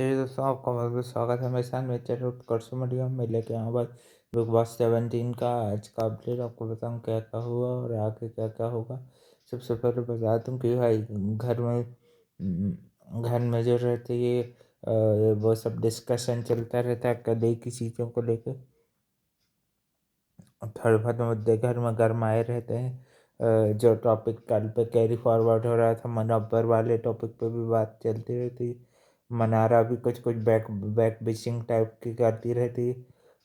चलिए दोस्तों, आपका बहुत बहुत स्वागत है मेरे साथ मेरे चैनल उत्कर्ष मीडिया में लेके आऊँ बस बिग बॉस 17 का आज का अपडेट आपको बताऊँ क्या क्या हुआ और आगे क्या क्या होगा। सबसे पहले बता दूँ कि भाई घर में जो रहती है वो सब डिस्कशन चलता रहता है कई की चीज़ों को लेकर। थोड़े बहुत मुद्दे घर में गरमाए रहते हैं। जो टॉपिक कल पे कैरी फॉरवर्ड हो रहा था मनव्वर वाले टॉपिक पे भी बात चलती रहती। मनारा भी कुछ कुछ बैक बिचिंग टाइप की करती रहती।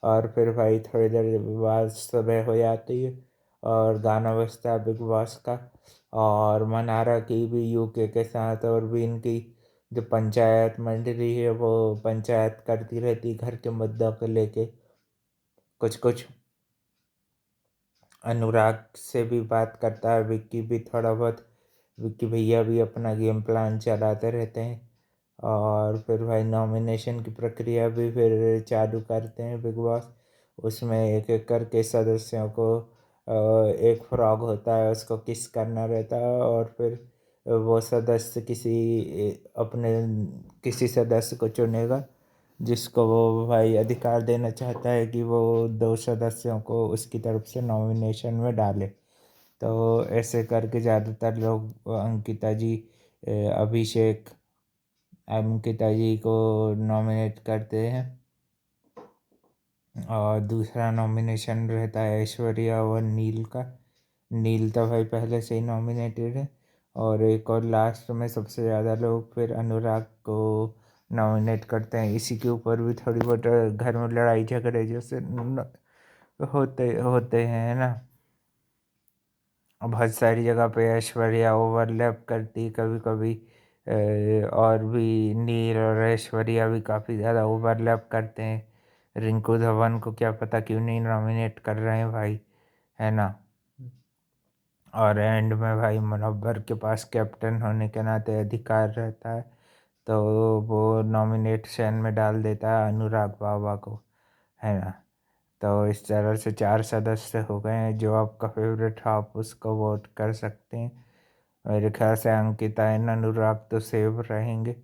और फिर भाई थोड़ी देर बाद सुबह हो जाती है और गाना बजता है बिग बॉस का। और मनारा की भी यूके के साथ और भी इनकी जो पंचायत मंडली है वो पंचायत करती रहती घर के मुद्दों को लेके। कुछ कुछ अनुराग से भी बात करता है, विक्की भी थोड़ा बहुत। विक्की भैया भी अपना गेम प्लान चलाते रहते हैं। और फिर भाई नॉमिनेशन की प्रक्रिया भी फिर चालू करते हैं बिग बॉस। उसमें एक एक करके सदस्यों को एक फ्रॉग होता है उसको किस करना रहता है। और फिर वो सदस्य अपने किसी सदस्य को चुनेगा जिसको वो भाई अधिकार देना चाहता है कि वो दो सदस्यों को उसकी तरफ से नॉमिनेशन में डाले। तो ऐसे करके ज़्यादातर लोग अभिषेक अंकिता जी को नॉमिनेट करते हैं। और दूसरा नॉमिनेशन रहता है ऐश्वर्या और नील का। नील तो भाई पहले से ही नॉमिनेटेड है। और एक और लास्ट में सबसे ज़्यादा लोग फिर अनुराग को नॉमिनेट करते हैं। इसी के ऊपर भी थोड़ी बहुत घर में लड़ाई झगड़े जैसे होते होते हैं, है ना। बहुत सारी जगह पे ऐश्वर्या ओवरलैप करती कभी कभी। और भी नील और ऐश्वर्या भी काफ़ी ज़्यादा ओवरलैप करते हैं। रिंकू धवन को क्या पता क्यों नहीं नॉमिनेट कर रहे हैं भाई, है ना। और एंड में भाई मुनव्वर के पास कैप्टन होने के नाते अधिकार रहता है तो वो नॉमिनेशन में डाल देता है अनुराग बाबा को, है ना। तो इस तरह से 4 सदस्य हो गए हैं। जो आपका फेवरेट हो आप उसको वोट कर सकते हैं। मेरे ख्याल से अंकिता एंड अनुराग तो सेव रहेंगे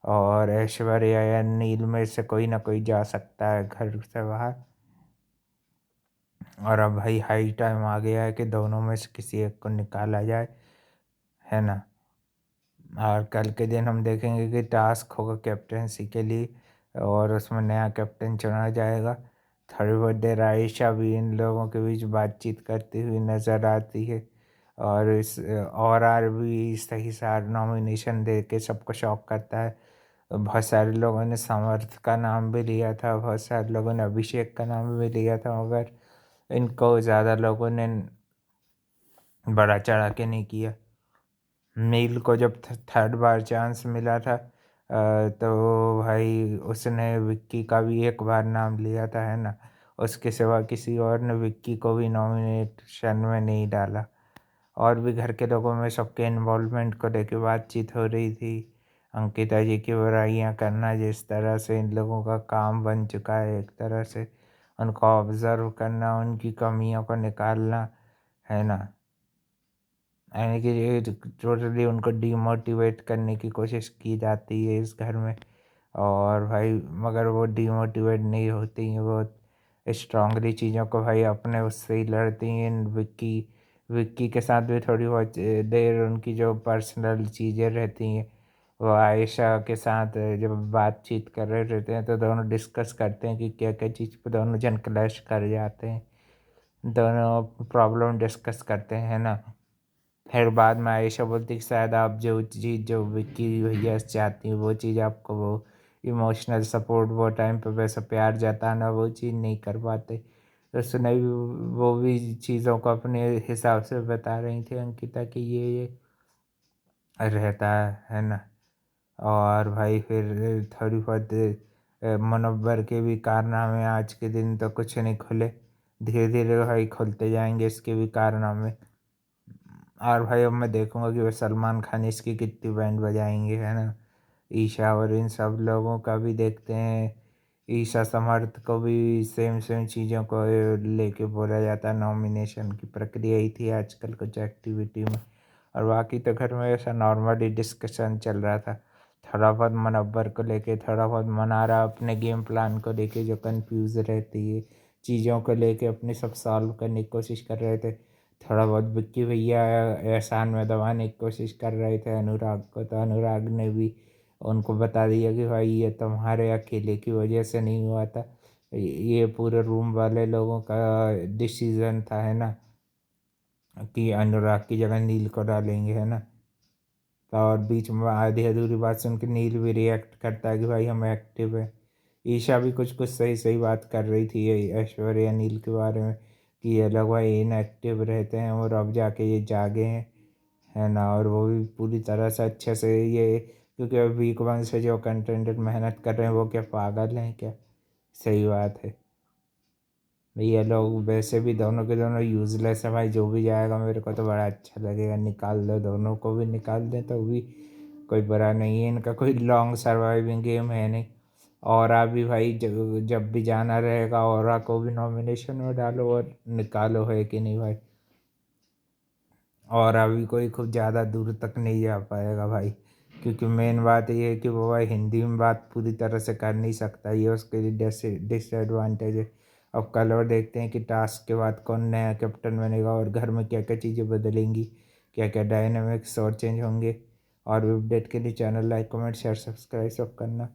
और ऐश्वर्या या नील में से कोई ना कोई जा सकता है घर से बाहर। और अब भाई हाई टाइम आ गया है कि दोनों में से किसी एक को निकाला जाए, है ना। और कल के दिन हम देखेंगे कि टास्क होगा कैप्टेंसी के लिए और उसमें नया कैप्टन चुना जाएगा। थोड़ी बहुत देर आयशा भी इन लोगों के बीच बातचीत करती हुई नज़र आती है। और इस और आर भी सही सार नॉमिनेशन दे के सबको शॉक करता है। बहुत सारे लोगों ने समर्थ का नाम भी लिया था, बहुत सारे लोगों ने अभिषेक का नाम भी लिया था, मगर इनको ज़्यादा लोगों ने बड़ा चढ़ा के नहीं किया। नील को जब थर्ड बार चांस मिला था तो भाई उसने विक्की का भी एक बार नाम लिया था, है ना। उसके सिवा किसी और ने विक्की को भी नॉमिनेशन में नहीं डाला। और भी घर के लोगों में सबके इन्वॉल्वमेंट को लेकर बातचीत हो रही थी। अंकिता जी की बुराइयां करना जिस तरह से इन लोगों का काम बन चुका है, एक तरह से उनको ऑब्जर्व करना, उनकी कमियों को निकालना, है ना। यानी कि ये टोटली उनको डीमोटिवेट करने की कोशिश की जाती है इस घर में। और भाई मगर वो डीमोटिवेट नहीं होती हैं, वो स्ट्रांगली चीज़ों को भाई अपने उससे ही लड़ती हैं। विक्की विक्की के साथ भी थोड़ी बहुत देर उनकी जो पर्सनल चीज़ें रहती हैं वो आयशा के साथ जब बातचीत कर रहे रहते हैं तो दोनों डिस्कस करते हैं कि क्या क्या चीज़ पे दोनों जन क्लैश कर जाते हैं। दोनों प्रॉब्लम डिस्कस करते हैं, ना। फिर बाद में आयशा बोलती कि शायद आप जो चीज़ जो विक्की भैया से चाहती हैं वो चीज़ आपको वो इमोशनल सपोर्ट वो टाइम पे वैसा प्यार जताना वो चीज़ नहीं कर पाते। तो सुनाई वो भी चीज़ों को अपने हिसाब से बता रही थी अंकिता कि ये रहता है ना। और भाई फिर थोड़ी बहुत मुनव्वर के भी कारनामे आज के दिन तो कुछ नहीं खुले, धीरे धीरे भाई खुलते जाएंगे इसके भी कारनामे। और भाई अब मैं देखूंगा कि वो सलमान खान इसकी कितनी बैंड बजाएंगे, है ना। ईशा और इन सब लोगों का भी देखते हैं। ईशा समर्थ को भी सेम सेम चीज़ों को लेके बोला जाता है। नॉमिनेशन की प्रक्रिया ही थी आजकल कुछ एक्टिविटी में। और बाकी तो घर में ऐसा नॉर्मली डिस्कशन चल रहा था। थोड़ा बहुत मनव्वर को लेके, थोड़ा बहुत मनारा अपने गेम प्लान को लेके जो कन्फ्यूज़ रहती है, चीज़ों को लेके अपने सब सॉल्व करने की कोशिश कर रहे थे। थोड़ा बहुत विक्की भैया एहसान में दबाने की कोशिश कर रहे थे अनुराग को, तो अनुराग ने भी उनको बता दिया कि भाई ये तुम्हारे अकेले की वजह से नहीं हुआ था, ये पूरे रूम वाले लोगों का डिसीज़न था, है ना, कि अनुराग की जगह नील को डालेंगे, है ना। तो और बीच में आधी अधूरी बात सुन के नील भी रिएक्ट करता है कि भाई हम एक्टिव है। ईशा भी कुछ कुछ सही सही बात कर रही थी ये ऐश्वर्या नील के बारे में, कि ये लोग भाई इनएक्टिव रहते हैं और अब जाके ये जागे हैं, है ना। और वो भी पूरी तरह से अच्छे से ये, क्योंकि अब वीक वन से जो कंटेंट मेहनत कर रहे हैं वो क्या पागल हैं क्या। सही बात है। ये लोग वैसे भी दोनों के दोनों यूजलेस है भाई, जो भी जाएगा मेरे को तो बड़ा अच्छा लगेगा, निकाल दो दोनों को भी, निकाल दें तो भी कोई बुरा नहीं है। इनका कोई लॉन्ग सर्वाइविंग गेम है नहीं। और भी भाई जब भी जाना रहेगा और को भी नॉमिनेशन में डालो और निकालो, है कि नहीं भाई। और अभी कोई खूब ज़्यादा दूर तक नहीं जा पाएगा भाई, क्योंकि मेन बात ये है कि वो भाई हिंदी में बात पूरी तरह से कर नहीं सकता, ये उसके लिए डिसएडवांटेज है। अब कल और देखते हैं कि टास्क के बाद कौन नया कैप्टन बनेगा और घर में क्या क्या चीज़ें बदलेंगी, क्या क्या डायनामिक्स और चेंज होंगे। और भी अपडेट के लिए channel like comment share subscribe सब करना।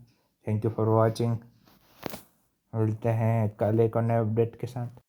Thank you for watching. मिलते हैं कल एक और नए अपडेट के साथ।